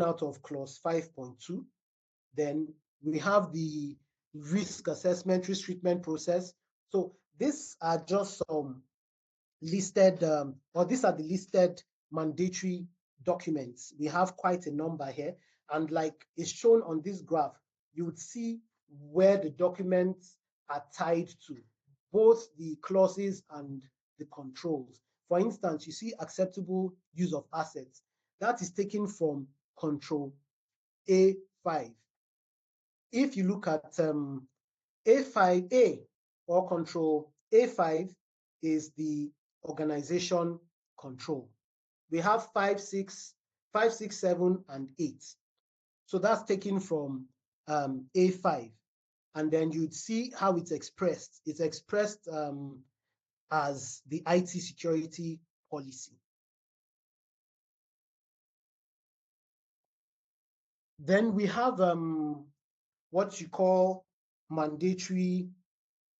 out of clause 5.2. Then we have the risk assessment, risk treatment process. So these are just some listed, or these are the listed mandatory documents. We have quite a number here. And like is shown on this graph, you would see where the documents are tied to, both the clauses and the controls. For instance, you see acceptable use of assets. That is taken from control A5. If you look at A5A or control A5 is the organization control. We have 5, 6, 7, and 8. So that's taken from A5. And then you'd see how it's expressed. It's expressed as the IT security policy. Then we have what you call mandatory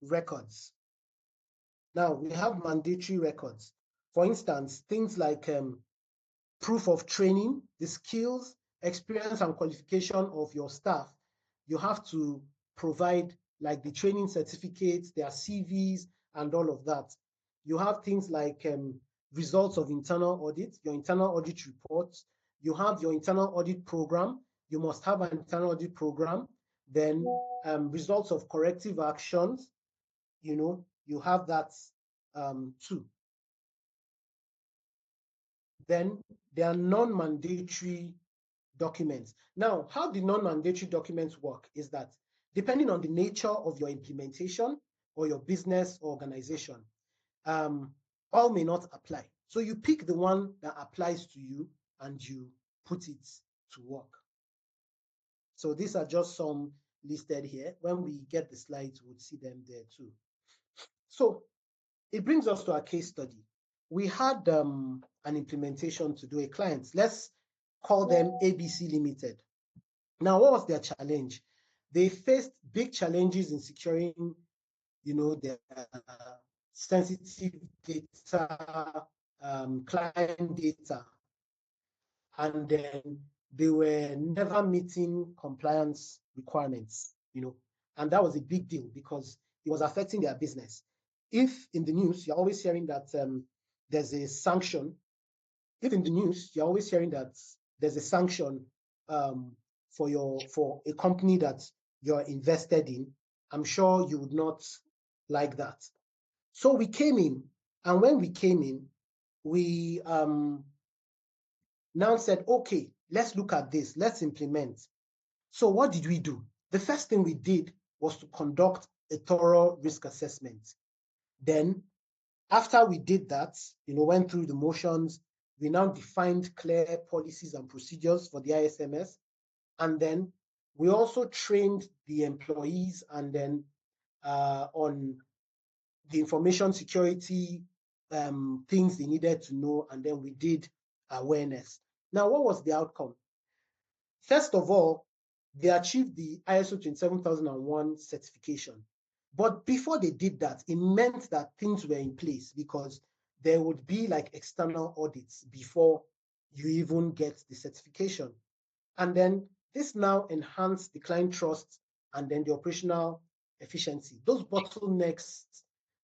records. Now, we have mandatory records. For instance, things like proof of training, the skills, experience, and qualification of your staff. You have to provide like the training certificates, their CVs, and all of that. You have things like results of internal audit, your internal audit reports. You have your internal audit program. You must have an internal audit program. Then results of corrective actions, you have that too. Then there are non-mandatory documents. Now, how the non-mandatory documents work is that depending on the nature of your implementation or your business organization, all may not apply. So you pick the one that applies to you and you put it to work. So these are just some listed here. When we get the slides, we'll see them there too. So it brings us to our case study. We had an implementation to do a client. Let's call them ABC Limited. Now, what was their challenge? They faced big challenges in securing, their sensitive data, client data, and then they were never meeting compliance requirements, and that was a big deal because it was affecting their business. If in the news, you're always hearing that there's a sanction, if in the news, you're always hearing that there's a sanction for a company that you're invested in, I'm sure you would not like that. So we came in, and when we came in, we now said, okay, let's look at this, let's implement. So what did we do? The first thing we did was to conduct a thorough risk assessment. Then, after we did that, went through the motions, we now defined clear policies and procedures for the ISMS. And then we also trained the employees and then on the information security things they needed to know. And then we did awareness. Now, what was the outcome? First of all, they achieved the ISO 27001 certification. But before they did that, it meant that things were in place because there would be like external audits before you even get the certification. And then this now enhanced the client trust and then the operational efficiency. Those bottlenecks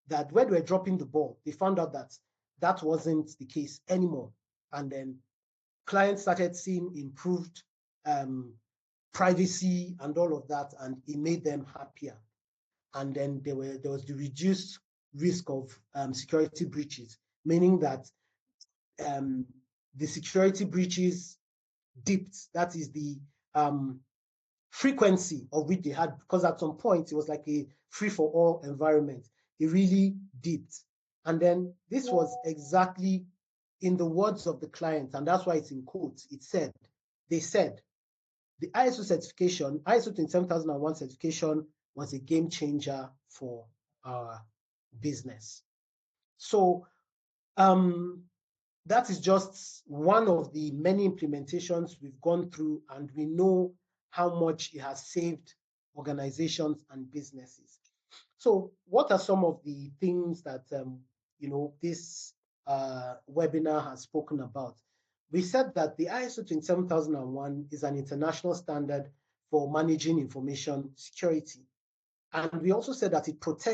that when they were dropping the ball, they found out that that wasn't the case anymore. And then clients started seeing improved privacy and all of that, and it made them happier. And then there was the reduced risk of security breaches, meaning that the security breaches dipped. That is the frequency of which they had, because at some point it was like a free-for-all environment. It really dipped. And then this was exactly in the words of the client, and that's why it's in quotes. They said, the ISO certification, ISO 27001 certification was a game changer for our business. So that is just one of the many implementations we've gone through, and we know how much it has saved organizations and businesses. So what are some of the things that this webinar has spoken about? we said that the ISO 27001 is an international standard for managing information security. And we also said that it protects